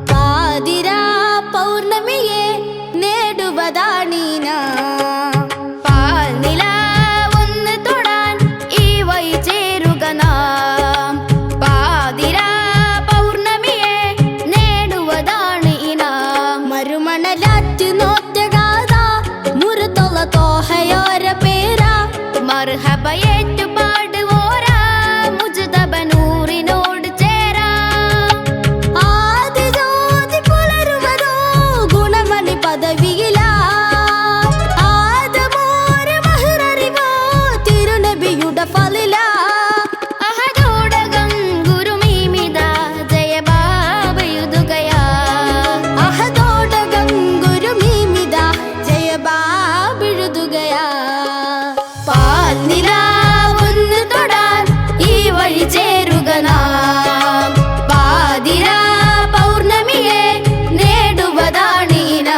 പാതിരാ പൗർണമിയെ നേടുവതാണീന പാൽനില ഒന്ന് തൊടാൻ ഈ വഴി ചേരുക നാം പാതിരാ പൗർണമിയെ നേടുവതാണീന മരുമണലാറ്റ് നോറ്റഗാഥ മുറുതൊള്ള തോഹയോര പേര മർഹബയേറ്റു പാടുവോരാ മുജ്തബനൂറിനോട് ചേരാ ആദിജ്യോതി പുലരുവതോ ഗുണമണി പദവിയിലാ ആദമോരെ മഹ്ററിവോ തിരുനബിയുടെ ഫളിലാ അഹദോടകം ഗുരുമീമിത ജയബാബയുതുകയാ അഹദോടകം ഗുരുമീമിത ജയബാബയുതുകയാ പാൽനില ഒന്ന് തൊടാൻ ഈ വഴി ചേരുക നാം പാതിരാ പൗർണമിയെ നേടുവതാണീന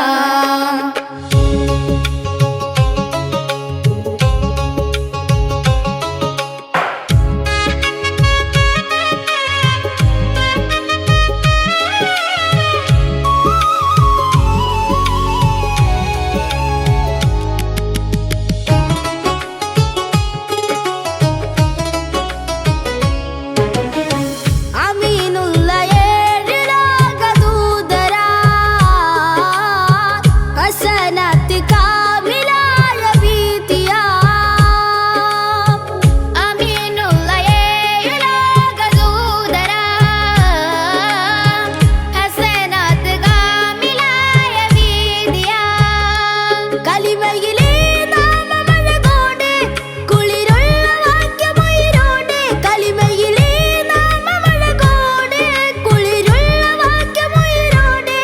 അമീനുള്ള ഏഴിലാകദൂതരാ ഹസനത്ത് കാമിലായ വീതിയാ അമീനുള്ള ഏഴിലാകദൂതരാ ഹസനത്ത് കാമിലായ വീതിയാ കലിമയിലെ നാമമഴകോട് കുളിരുള്ള വാക്യമൊയിരോട് കലിമയിലെ നാമമഴകോട് കുളിരുള്ള വാക്യമൊയിരോട്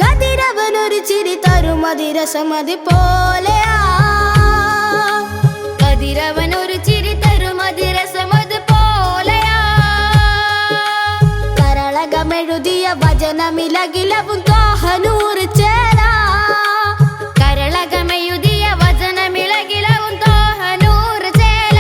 കതിരവനൊരു ചിരി തരും അതിരസമതി പോലെയാ കതിരവനൊരു ചിരി തരും അതിരസമത് പോലെയാ കരളകമെഴുതിയ വചനമിലകിലവും തോഹനൂറ് ചേരാ കരളകമെഴുതിയ വചനമിലകിലവും തോഹനൂറ് ചേല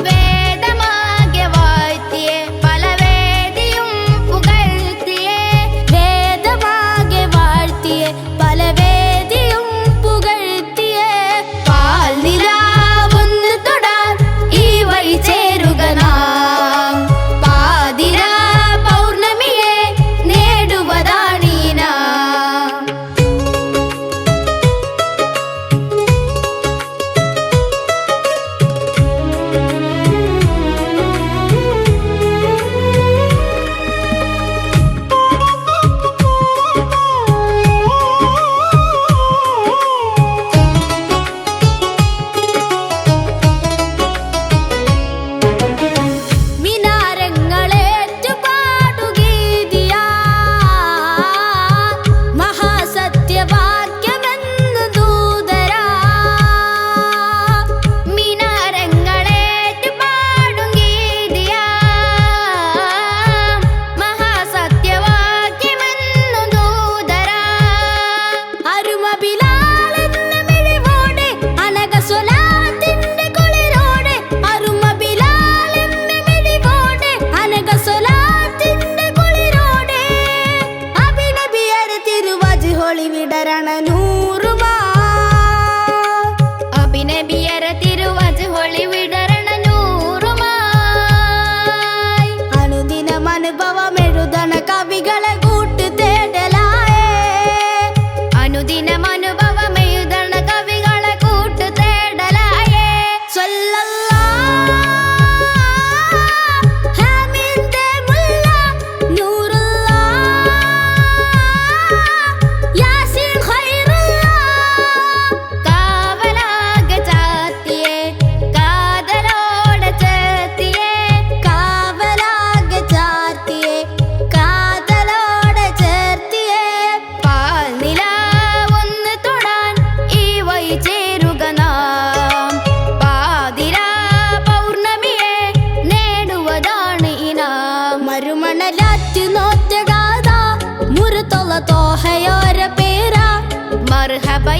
വേദമാകെ വാഴ്ത്തിയെ പല വേദിയും പുകഴ്ത്തിയെ വേദമാകെ വാഴ്ത്തിയെ പല വേദിയും പുകഴ്ത്തിയെ പാൽനില ഒന്ന് തൊടാൻ ഈ വഴി ചേരുക നാം പാതിരാ പൗർണമിയെ നേടുവതാണീന മിനാരങ്ങളേറ്റു പാടുഗീതിയാ മഹാസത്യവാക്യമെന്ന് ദൂതരാ മിനാരങ്ങളേറ്റു പാടും ഗീതിയാ മഹാസത്യവാക്യമെന്നു ദൂതരാ അരുമ ബിലാലെന്ന മിഴിവോടെ അനഘ സ്വലാത്തിന്റെ കുളിരോടെ അരുമ ബിലാലെന്ന മിഴിവോടെ അനഘ സ്വലാത്തിന്റെ കുളിരോടെ അഭിനബിയരെ തിരുവജ്ഹൊളി വിടരണ നൂറുമാ അഭിനബിയരെ തിരുവജ്ഹൊളി വിടരണ നൂറുമായി അനുദിനം അനുഭവമെഴുതണ കവികളെ കൂട്ടു തേടലായേ അനുദിനം അനുഭവമെഴുതണ കവികളെ കൂട്ടു തേടലായേ ഹമീദ് മുല്ല നൂറുല്ലാ യാസീൻ ഖൈറുല്ലാ മർഹബ